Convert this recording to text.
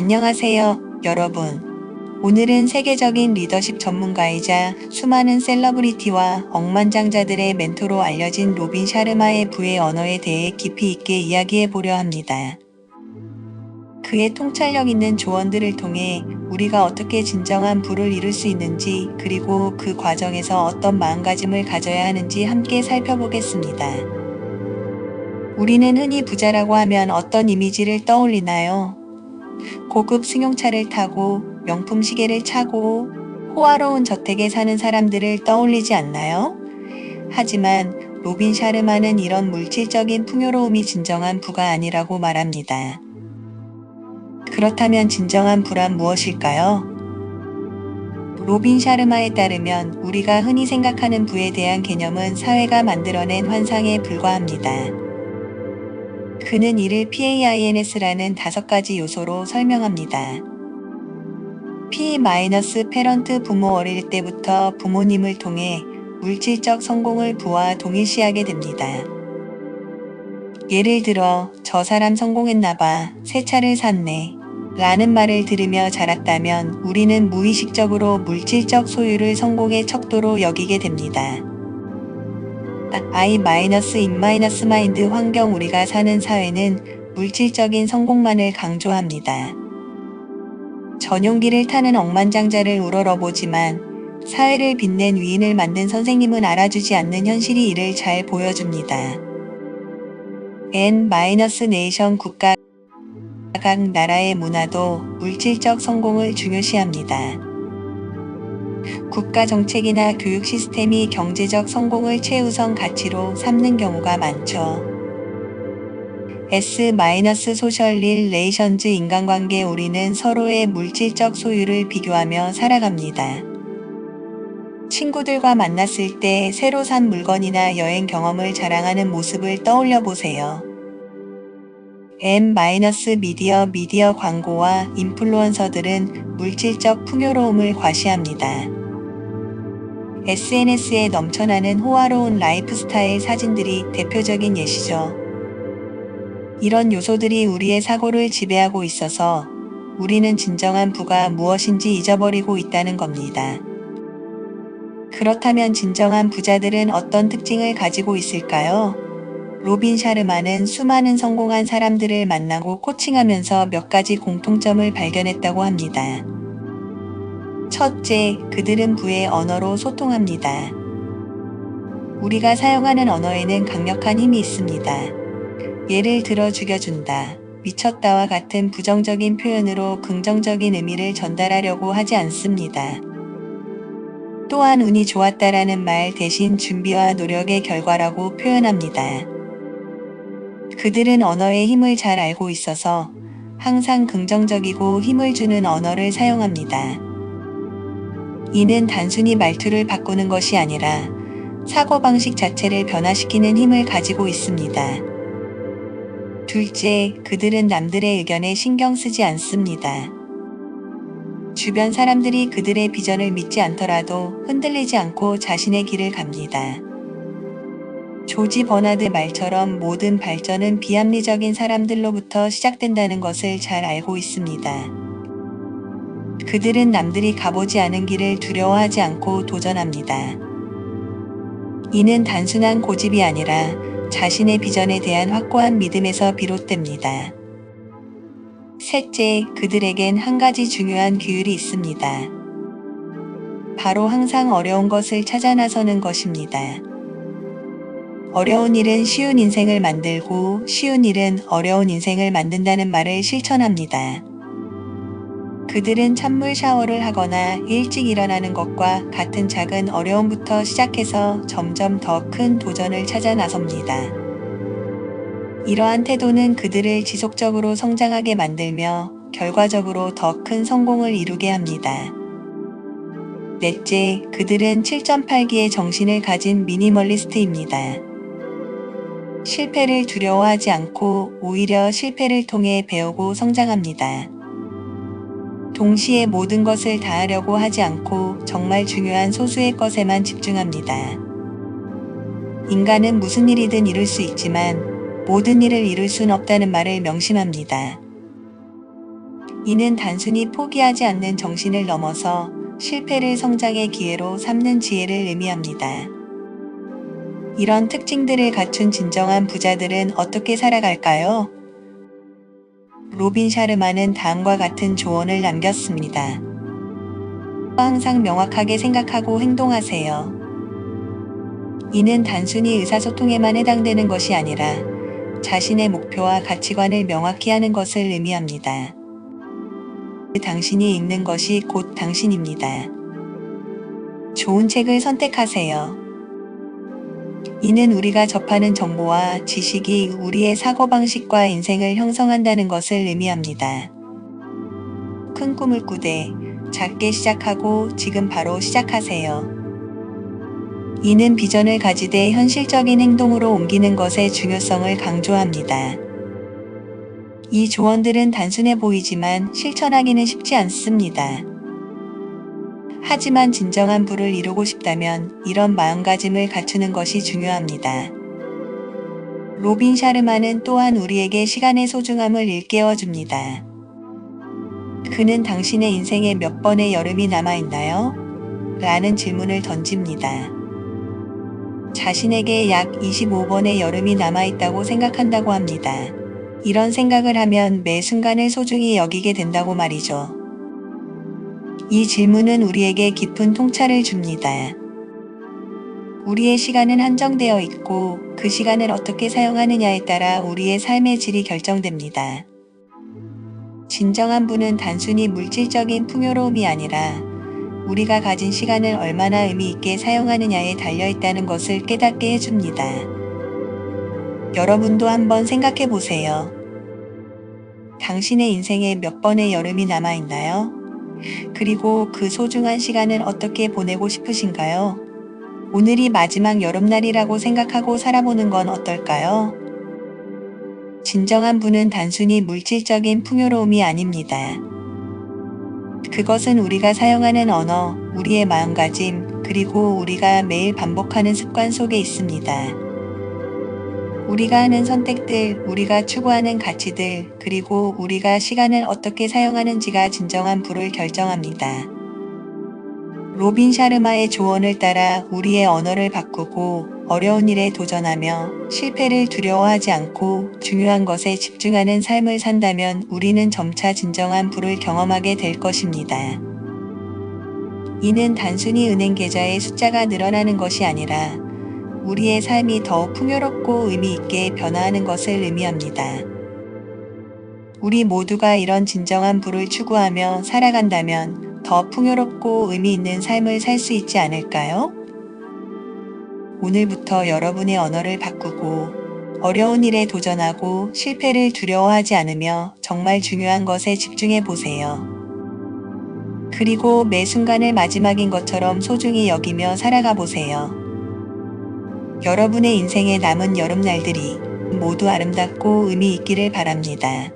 안녕하세요, 여러분. 오늘은 세계적인 리더십 전문가이자 수많은 셀러브리티와 억만장자들의 멘토로 알려진 로빈 샤르마의 부의 언어에 대해 깊이 있게 이야기해 보려 합니다. 그의 통찰력 있는 조언들을 통해 우리가 어떻게 진정한 부를 이룰 수 있는지, 그리고 그 과정에서 어떤 마음가짐을 가져야 하는지 함께 살펴보겠습니다. 우리는 흔히 부자라고 하면 어떤 이미지를 떠올리나요? 고급 승용차를 타고 명품 시계를 차고 호화로운 저택에 사는 사람들을 떠올리지 않나요? 하지만 로빈 샤르마는 이런 물질적인 풍요로움이 진정한 부가 아니라고 말합니다. 그렇다면 진정한 부란 무엇일까요? 로빈 샤르마에 따르면 우리가 흔히 생각하는 부에 대한 개념은 사회가 만들어낸 환상에 불과합니다. 그는 이를 PAINS라는 5가지 요소로 설명합니다. P-페런트 부모 어릴 때부터 부모님을 통해 물질적 성공을 부와 동일시하게 됩니다. 예를 들어 저 사람 성공했나봐, 새 차를 샀네 라는 말을 들으며 자랐다면 우리는 무의식적으로 물질적 소유를 성공의 척도로 여기게 됩니다. I-in-mind 환경 우리가 사는 사회는 물질적인 성공만을 강조합니다. 전용기를 타는 억만장자를 우러러보지만 사회를 빛낸 위인을 만든 선생님은 알아주지 않는 현실이 이를 잘 보여줍니다. N-네이션 국가 각 나라의 문화도 물질적 성공을 중요시합니다. 국가 정책이나 교육 시스템이 경제적 성공을 최우선 가치로 삼는 경우가 많죠. S-소셜 릴레이션즈 인간관계 우리는 서로의 물질적 소유를 비교하며 살아갑니다. 친구들과 만났을 때 새로 산 물건이나 여행 경험을 자랑하는 모습을 떠올려 보세요. 미디어 광고와 인플루언서들은 물질적 풍요로움을 과시합니다. SNS에 넘쳐나는 호화로운 라이프 스타일 사진들이 대표적인 예시죠. 이런 요소들이 우리의 사고를 지배하고 있어서 우리는 진정한 부가 무엇인지 잊어버리고 있다는 겁니다. 그렇다면 진정한 부자들은 어떤 특징을 가지고 있을까요? 로빈 샤르마는 수많은 성공한 사람들을 만나고 코칭하면서 몇 가지 공통점을 발견했다고 합니다. 첫째, 그들은 부의 언어로 소통합니다. 우리가 사용하는 언어에는 강력한 힘이 있습니다. 예를 들어 죽여준다, 미쳤다와 같은 부정적인 표현으로 긍정적인 의미를 전달하려고 하지 않습니다. 또한 운이 좋았다라는 말 대신 준비와 노력의 결과라고 표현합니다. 그들은 언어의 힘을 잘 알고 있어서 항상 긍정적이고 힘을 주는 언어를 사용합니다. 이는 단순히 말투를 바꾸는 것이 아니라 사고방식 자체를 변화시키는 힘을 가지고 있습니다. 둘째, 그들은 남들의 의견에 신경 쓰지 않습니다. 주변 사람들이 그들의 비전을 믿지 않더라도 흔들리지 않고 자신의 길을 갑니다. 조지 버나드 말처럼 모든 발전은 비합리적인 사람들로부터 시작된다는 것을 잘 알고 있습니다. 그들은 남들이 가보지 않은 길을 두려워하지 않고 도전합니다. 이는 단순한 고집이 아니라 자신의 비전에 대한 확고한 믿음에서 비롯됩니다. 셋째, 그들에겐 한 가지 중요한 규율이 있습니다. 바로 항상 어려운 것을 찾아 나서는 것입니다. 어려운 일은 쉬운 인생을 만들고 쉬운 일은 어려운 인생을 만든다는 말을 실천합니다. 그들은 찬물 샤워를 하거나 일찍 일어나는 것과 같은 작은 어려움부터 시작해서 점점 더 큰 도전을 찾아 나섭니다. 이러한 태도는 그들을 지속적으로 성장하게 만들며 결과적으로 더 큰 성공을 이루게 합니다. 넷째, 그들은 7.8기의 정신을 가진 미니멀리스트입니다. 실패를 두려워하지 않고 오히려 실패를 통해 배우고 성장합니다. 동시에 모든 것을 다 하려고 하지 않고 정말 중요한 소수의 것에만 집중합니다. 인간은 무슨 일이든 이룰 수 있지만 모든 일을 이룰 순 없다는 말을 명심합니다. 이는 단순히 포기하지 않는 정신을 넘어서 실패를 성장의 기회로 삼는 지혜를 의미합니다. 이런 특징들을 갖춘 진정한 부자들은 어떻게 살아갈까요? 로빈 샤르마는 다음과 같은 조언을 남겼습니다. 항상 명확하게 생각하고 행동하세요. 이는 단순히 의사소통에만 해당되는 것이 아니라 자신의 목표와 가치관을 명확히 하는 것을 의미합니다. 당신이 읽는 것이 곧 당신입니다. 좋은 책을 선택하세요. 이는 우리가 접하는 정보와 지식이 우리의 사고방식과 인생을 형성한다는 것을 의미합니다. 큰 꿈을 꾸되 작게 시작하고 지금 바로 시작하세요. 이는 비전을 가지되 현실적인 행동으로 옮기는 것의 중요성을 강조합니다. 이 조언들은 단순해 보이지만 실천하기는 쉽지 않습니다. 하지만 진정한 부를 이루고 싶다면 이런 마음가짐을 갖추는 것이 중요합니다. 로빈 샤르마는 또한 우리에게 시간의 소중함을 일깨워 줍니다. 그는 당신의 인생에 몇 번의 여름이 남아있나요? 라는 질문을 던집니다. 자신에게 약 25번의 여름이 남아있다고 생각한다고 합니다. 이런 생각을 하면 매 순간을 소중히 여기게 된다고 말이죠. 이 질문은 우리에게 깊은 통찰을 줍니다. 우리의 시간은 한정되어 있고 그 시간을 어떻게 사용하느냐에 따라 우리의 삶의 질이 결정됩니다. 진정한 부는 단순히 물질적인 풍요로움이 아니라 우리가 가진 시간을 얼마나 의미 있게 사용하느냐에 달려있다는 것을 깨닫게 해줍니다. 여러분도 한번 생각해 보세요. 당신의 인생에 몇 번의 여름이 남아있나요? 그리고 그 소중한 시간을 어떻게 보내고 싶으신가요? 오늘이 마지막 여름날이라고 생각하고 살아보는 건 어떨까요? 진정한 부는 단순히 물질적인 풍요로움이 아닙니다. 그것은 우리가 사용하는 언어, 우리의 마음가짐, 그리고 우리가 매일 반복하는 습관 속에 있습니다. 우리가 하는 선택들, 우리가 추구하는 가치들, 그리고 우리가 시간을 어떻게 사용하는지가 진정한 부를 결정합니다. 로빈 샤르마의 조언을 따라 우리의 언어를 바꾸고 어려운 일에 도전하며 실패를 두려워하지 않고 중요한 것에 집중하는 삶을 산다면 우리는 점차 진정한 부를 경험하게 될 것입니다. 이는 단순히 은행 계좌의 숫자가 늘어나는 것이 아니라 우리의 삶이 더욱 풍요롭고 의미 있게 변화하는 것을 의미합니다. 우리 모두가 이런 진정한 부를 추구하며 살아간다면 더 풍요롭고 의미 있는 삶을 살 수 있지 않을까요? 오늘부터 여러분의 언어를 바꾸고 어려운 일에 도전하고 실패를 두려워하지 않으며 정말 중요한 것에 집중해 보세요. 그리고 매 순간을 마지막인 것처럼 소중히 여기며 살아가 보세요. 여러분의 인생에 남은 여름날들이 모두 아름답고 의미 있기를 바랍니다.